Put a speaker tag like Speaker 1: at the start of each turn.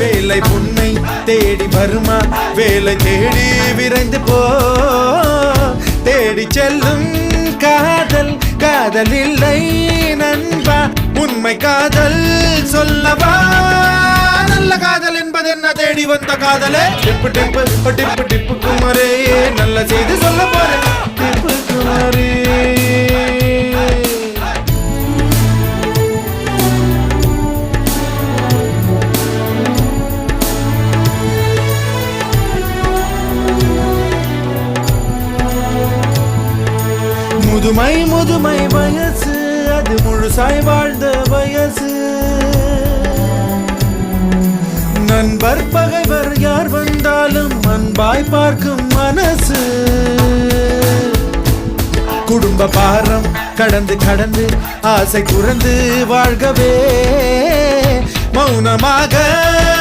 Speaker 1: வேலை பொன்னை தேடி வருமா வேலை தேடி விரைந்து போ தேடி செல்லும் காதல் காதல் இல்லை நண்பா உண்மை காதல் சொல்லவா நல்ல காதல் என்பது என்ன தேடி வந்த காதலே டிப்பு டிப்பு டிப்பு டிப்பு குமரே நல்ல செய்தி சொல்ல போறேன் டிப்பு குமரே முதுமை முதுமை வயசு அது முழுசாய் வாழ்ந்த வயசு நண்பர் பகைவர் யார் வந்தாலும் அன்பாய் பார்க்கும் மனசு குடும்ப பாரம் கடந்து கடந்து ஆசை துறந்து வாழ்கவே மௌனமாக